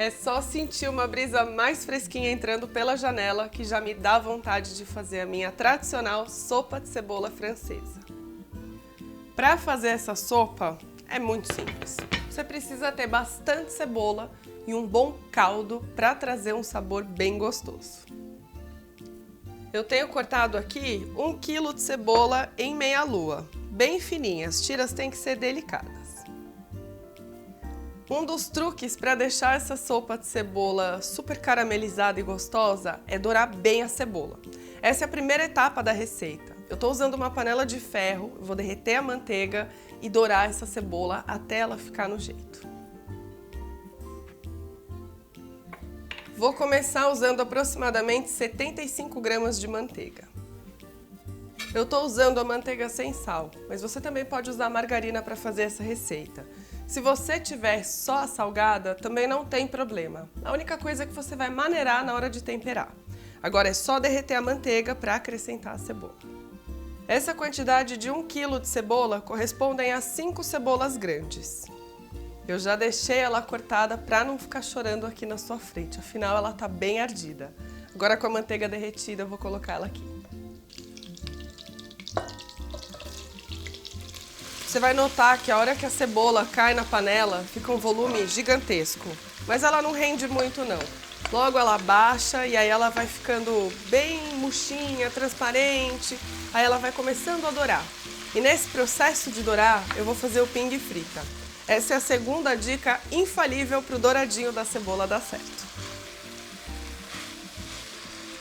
É só sentir uma brisa mais fresquinha entrando pela janela que já me dá vontade de fazer a minha tradicional sopa de cebola francesa. Para fazer essa sopa é muito simples. Você precisa ter bastante cebola e um bom caldo para trazer um sabor bem gostoso. Eu tenho cortado aqui 1 kg de cebola em meia-lua, bem fininha, as tiras têm que ser delicadas. Um dos truques para deixar essa sopa de cebola super caramelizada e gostosa é dourar bem a cebola. Essa é a primeira etapa da receita. Eu estou usando uma panela de ferro, vou derreter a manteiga e dourar essa cebola até ela ficar no jeito. Vou começar usando aproximadamente 75 gramas de manteiga. Eu estou usando a manteiga sem sal, mas você também pode usar margarina para fazer essa receita. Se você tiver só a salgada, também não tem problema. A única coisa é que você vai maneirar na hora de temperar. Agora é só derreter a manteiga para acrescentar a cebola. Essa quantidade de 1 kg de cebola correspondem a 5 cebolas grandes. Eu já deixei ela cortada para não ficar chorando aqui na sua frente, afinal ela está bem ardida. Agora com a manteiga derretida eu vou colocar ela aqui. Você vai notar que a hora que a cebola cai na panela, fica um volume gigantesco. Mas ela não rende muito não. Logo ela baixa e aí ela vai ficando bem murchinha, transparente. Aí ela vai começando a dourar. E nesse processo de dourar, eu vou fazer o pingue frita. Essa é a segunda dica infalível para o douradinho da cebola dar certo.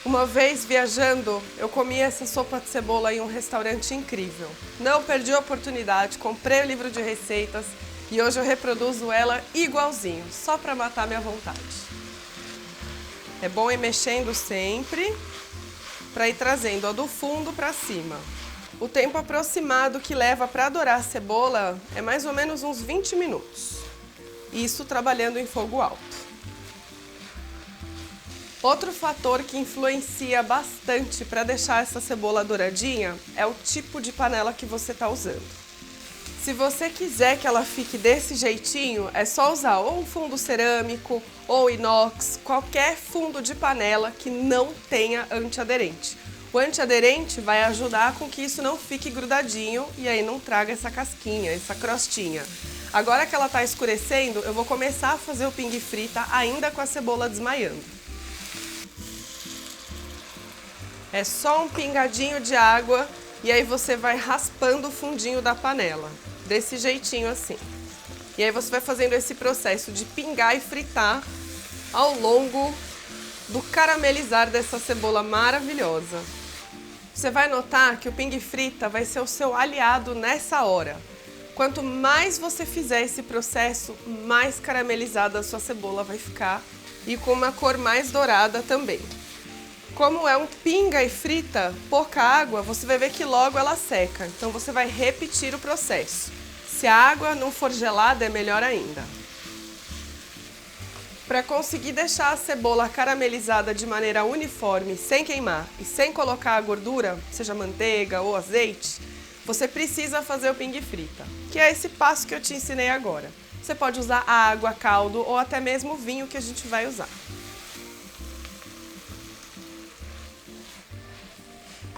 Uma vez viajando, eu comi essa sopa de cebola em um restaurante incrível. Não perdi a oportunidade, comprei o livro de receitas e hoje eu reproduzo ela igualzinho, só para matar minha vontade. É bom ir mexendo sempre para ir trazendo do fundo para cima. O tempo aproximado que leva para dourar a cebola é mais ou menos uns 20 minutos. Isso trabalhando em fogo alto. Outro fator que influencia bastante para deixar essa cebola douradinha é o tipo de panela que você está usando. Se você quiser que ela fique desse jeitinho, é só usar ou um fundo cerâmico ou inox, qualquer fundo de panela que não tenha antiaderente. O antiaderente vai ajudar com que isso não fique grudadinho e aí não traga essa casquinha, essa crostinha. Agora que ela está escurecendo, eu vou começar a fazer o pingue frita ainda com a cebola desmaiando. É só um pingadinho de água e aí você vai raspando o fundinho da panela, desse jeitinho assim. E aí você vai fazendo esse processo de pingar e fritar ao longo do caramelizar dessa cebola maravilhosa. Você vai notar que o pingue frita vai ser o seu aliado nessa hora. Quanto mais você fizer esse processo, mais caramelizada a sua cebola vai ficar e com uma cor mais dourada também. Como é um pinga e frita, pouca água, você vai ver que logo ela seca. Então você vai repetir o processo. Se a água não for gelada, é melhor ainda. Para conseguir deixar a cebola caramelizada de maneira uniforme, sem queimar e sem colocar a gordura, seja manteiga ou azeite, você precisa fazer o pingue frita, que é esse passo que eu te ensinei agora. Você pode usar água, caldo ou até mesmo vinho que a gente vai usar.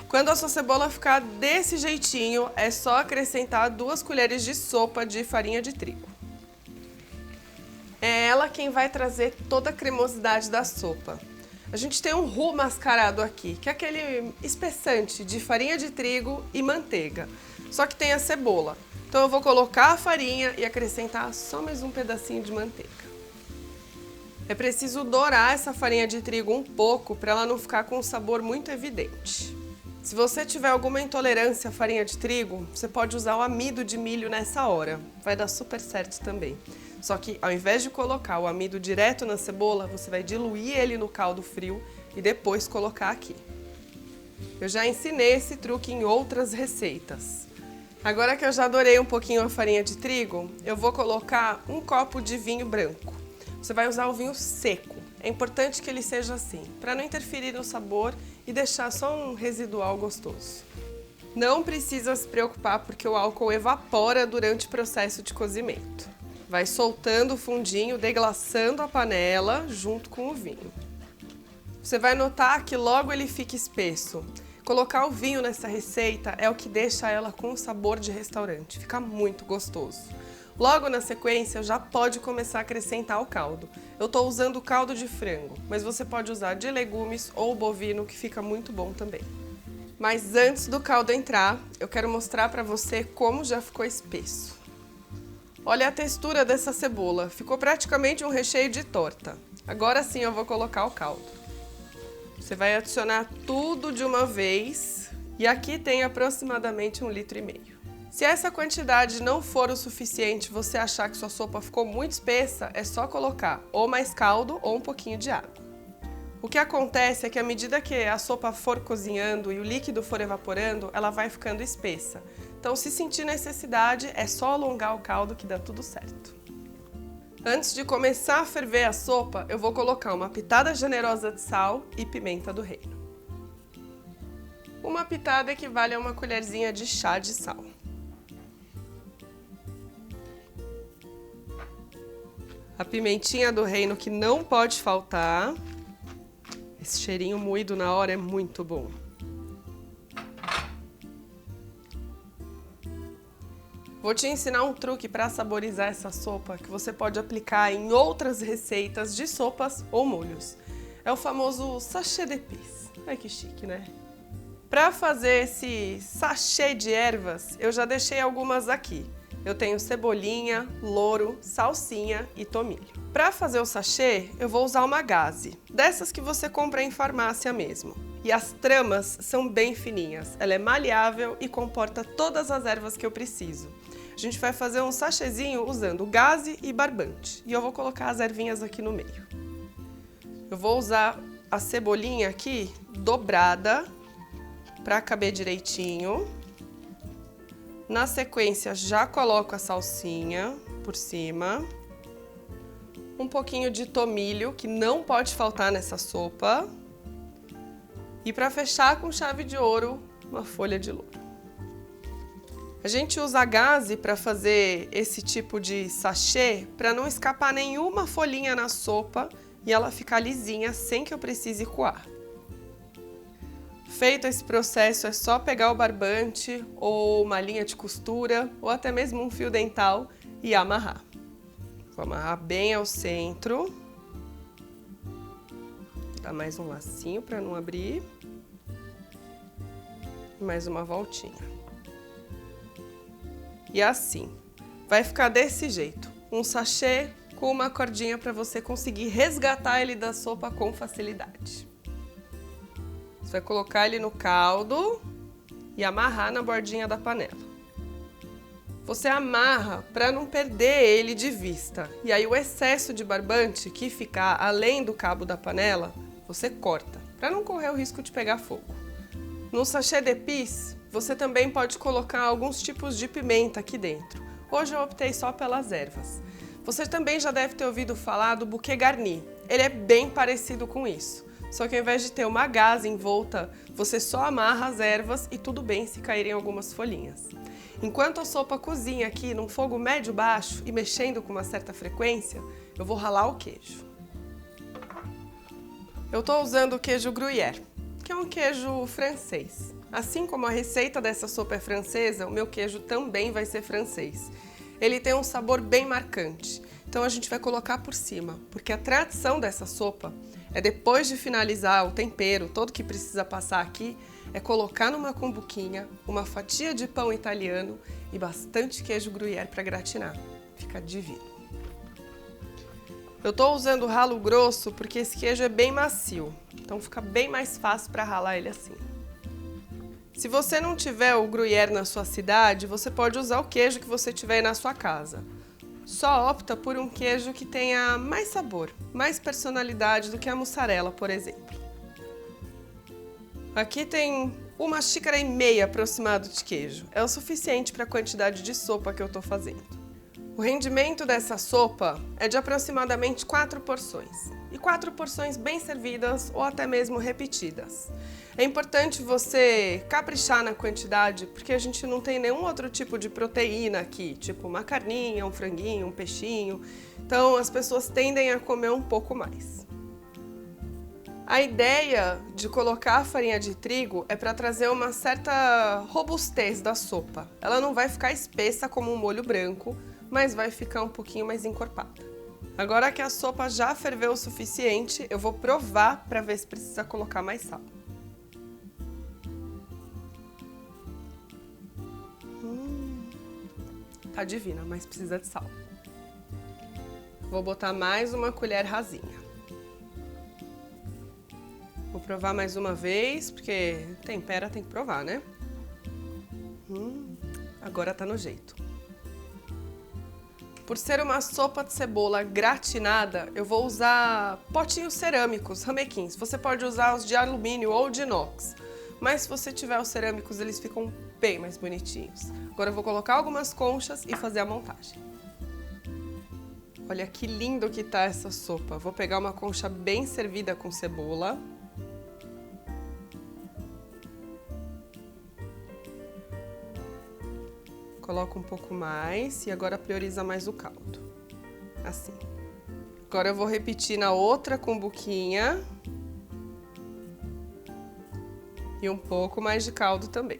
Quando a sua cebola ficar desse jeitinho, é só acrescentar 2 colheres de sopa de farinha de trigo. É ela quem vai trazer toda a cremosidade da sopa. A gente tem um roux mascarado aqui, que é aquele espessante de farinha de trigo e manteiga. Só que tem a cebola. Então eu vou colocar a farinha e acrescentar só mais um pedacinho de manteiga. É preciso dourar essa farinha de trigo um pouco para ela não ficar com um sabor muito evidente. Se você tiver alguma intolerância à farinha de trigo, você pode usar o amido de milho nessa hora. Vai dar super certo também. Só que ao invés de colocar o amido direto na cebola, você vai diluir ele no caldo frio e depois colocar aqui. Eu já ensinei esse truque em outras receitas. Agora que eu já dourei um pouquinho a farinha de trigo, eu vou colocar 1 copo de vinho branco. Você vai usar o vinho seco. É importante que ele seja assim, para não interferir no sabor e deixar só um residual gostoso. Não precisa se preocupar porque o álcool evapora durante o processo de cozimento. Vai soltando o fundinho, deglaçando a panela junto com o vinho. Você vai notar que logo ele fica espesso. Colocar o vinho nessa receita é o que deixa ela com um sabor de restaurante, fica muito gostoso. Logo na sequência, já pode começar a acrescentar o caldo. Eu estou usando caldo de frango, mas você pode usar de legumes ou bovino, que fica muito bom também. Mas antes do caldo entrar, eu quero mostrar para você como já ficou espesso. Olha a textura dessa cebola, ficou praticamente um recheio de torta. Agora sim eu vou colocar o caldo. Você vai adicionar tudo de uma vez e aqui tem aproximadamente 1,5 litro. Se essa quantidade não for o suficiente, você achar que sua sopa ficou muito espessa, é só colocar ou mais caldo ou um pouquinho de água. O que acontece é que à medida que a sopa for cozinhando e o líquido for evaporando, ela vai ficando espessa. Então, se sentir necessidade, é só alongar o caldo que dá tudo certo. Antes de começar a ferver a sopa, eu vou colocar uma pitada generosa de sal e pimenta do reino. Uma pitada equivale a uma colherzinha de chá de sal. A pimentinha do reino que não pode faltar. Esse cheirinho moído na hora é muito bom. Vou te ensinar um truque para saborizar essa sopa que você pode aplicar em outras receitas de sopas ou molhos. É o famoso sachê d'épices. Ai, que chique, né? Para fazer esse sachê de ervas, eu já deixei algumas aqui. Eu tenho cebolinha, louro, salsinha e tomilho. Para fazer o sachê, eu vou usar uma gaze, dessas que você compra em farmácia mesmo. E as tramas são bem fininhas, ela é maleável e comporta todas as ervas que eu preciso. A gente vai fazer um sachêzinho usando gaze e barbante. E eu vou colocar as ervinhas aqui no meio. Eu vou usar a cebolinha aqui dobrada para caber direitinho. Na sequência, já coloco a salsinha por cima. Um pouquinho de tomilho, que não pode faltar nessa sopa. E para fechar com chave de ouro, uma folha de louro. A gente usa a gaze para fazer esse tipo de sachê para não escapar nenhuma folhinha na sopa e ela ficar lisinha sem que eu precise coar. Feito esse processo, é só pegar o barbante ou uma linha de costura ou até mesmo um fio dental e amarrar. Vou amarrar bem ao centro. Dá mais um lacinho para não abrir. Mais uma voltinha. E assim, vai ficar desse jeito. Um sachê com uma cordinha para você conseguir resgatar ele da sopa com facilidade. Você vai colocar ele no caldo e amarrar na bordinha da panela. Você amarra para não perder ele de vista. E aí o excesso de barbante que ficar além do cabo da panela, você corta, para não correr o risco de pegar fogo. No sachê d'épices, você também pode colocar alguns tipos de pimenta aqui dentro. Hoje eu optei só pelas ervas. Você também já deve ter ouvido falar do bouquet garni. Ele é bem parecido com isso. Só que ao invés de ter uma gaze em volta, você só amarra as ervas e tudo bem se caírem algumas folhinhas. Enquanto a sopa cozinha aqui num fogo médio-baixo e mexendo com uma certa frequência, eu vou ralar o queijo. Eu estou usando o queijo Gruyère, que é um queijo francês. Assim como a receita dessa sopa é francesa, o meu queijo também vai ser francês. Ele tem um sabor bem marcante, então a gente vai colocar por cima, porque a tradição dessa sopa é depois de finalizar o tempero, todo que precisa passar aqui, é colocar numa cumbuquinha uma fatia de pão italiano e bastante queijo Gruyère para gratinar. Fica divino. Eu estou usando ralo grosso porque esse queijo é bem macio, então fica bem mais fácil para ralar ele assim. Se você não tiver o Gruyère na sua cidade, você pode usar o queijo que você tiver aí na sua casa. Só opta por um queijo que tenha mais sabor, mais personalidade do que a mussarela, por exemplo. Aqui tem 1,5 xícaras aproximado de queijo. É o suficiente para a quantidade de sopa que eu estou fazendo. O rendimento dessa sopa é de aproximadamente 4 porções. e 4 porções bem servidas ou até mesmo repetidas. É importante você caprichar na quantidade, porque a gente não tem nenhum outro tipo de proteína aqui, tipo uma carninha, um franguinho, um peixinho. Então as pessoas tendem a comer um pouco mais. A ideia de colocar a farinha de trigo é para trazer uma certa robustez da sopa. Ela não vai ficar espessa como um molho branco, mas vai ficar um pouquinho mais encorpada. Agora que a sopa já ferveu o suficiente, eu vou provar para ver se precisa colocar mais sal. Tá divina, mas precisa de sal. Vou botar mais uma colher rasinha. Vou provar mais uma vez, porque tempera tem que provar, né? Agora tá no jeito. Por ser uma sopa de cebola gratinada, eu vou usar potinhos cerâmicos, ramequins. Você pode usar os de alumínio ou de inox, mas se você tiver os cerâmicos, eles ficam bem mais bonitinhos. Agora eu vou colocar algumas conchas e fazer a montagem. Olha que lindo que tá essa sopa. Vou pegar uma concha bem servida com cebola. Coloco um pouco mais e agora prioriza mais o caldo. Assim. Agora eu vou repetir na outra cumbuquinha. E um pouco mais de caldo também.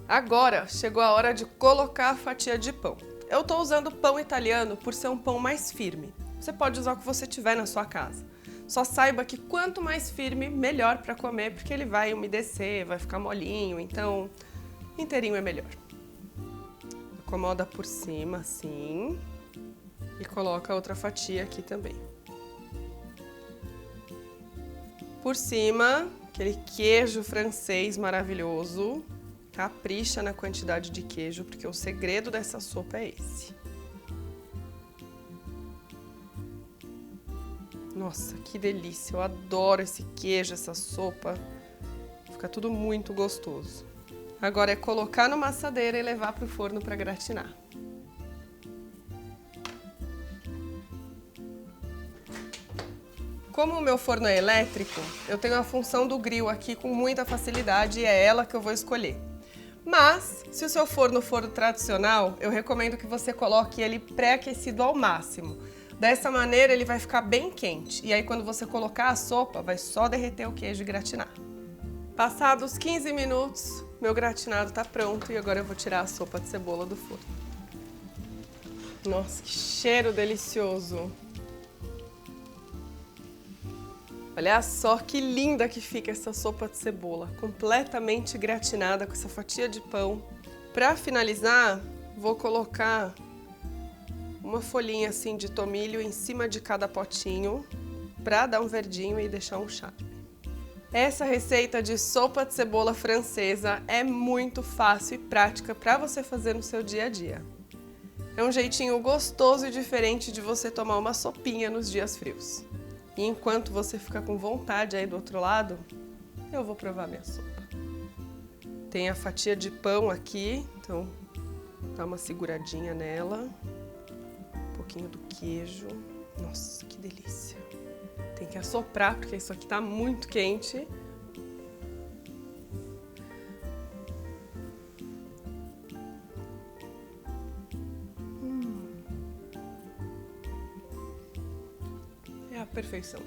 Agora chegou a hora de colocar a fatia de pão. Eu tô usando pão italiano por ser um pão mais firme. Você pode usar o que você tiver na sua casa. Só saiba que quanto mais firme, melhor para comer, porque ele vai umedecer, vai ficar molinho, então inteirinho é melhor. Acomoda por cima, assim, e coloca outra fatia aqui também. Por cima, aquele queijo francês maravilhoso. Capricha na quantidade de queijo, porque o segredo dessa sopa é esse. Nossa, que delícia! Eu adoro esse queijo, essa sopa. Fica tudo muito gostoso. Agora é colocar numa assadeira e levar para o forno para gratinar. Como o meu forno é elétrico, eu tenho a função do grill aqui com muita facilidade e é ela que eu vou escolher. Mas, se o seu forno for tradicional, eu recomendo que você coloque ele pré-aquecido ao máximo. Dessa maneira ele vai ficar bem quente e aí quando você colocar a sopa vai só derreter o queijo e gratinar. Passados 15 minutos, meu gratinado tá pronto e agora eu vou tirar a sopa de cebola do forno. Nossa, que cheiro delicioso! Olha só que linda que fica essa sopa de cebola, completamente gratinada com essa fatia de pão. Para finalizar, vou colocar uma folhinha assim de tomilho em cima de cada potinho para dar um verdinho e deixar um charme. Essa receita de sopa de cebola francesa é muito fácil e prática para você fazer no seu dia a dia. É um jeitinho gostoso e diferente de você tomar uma sopinha nos dias frios. E enquanto você fica com vontade aí do outro lado, eu vou provar minha sopa. Tem a fatia de pão aqui, então dá uma seguradinha nela. Um pouquinho do queijo. Nossa, que delícia. Tem que assoprar, porque isso aqui tá muito quente. É a perfeição.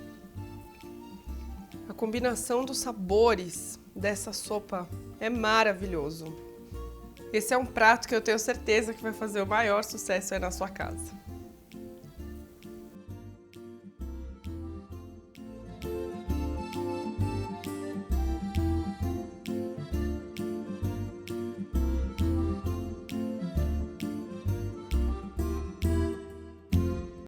A combinação dos sabores dessa sopa é maravilhoso. Esse é um prato que eu tenho certeza que vai fazer o maior sucesso aí na sua casa.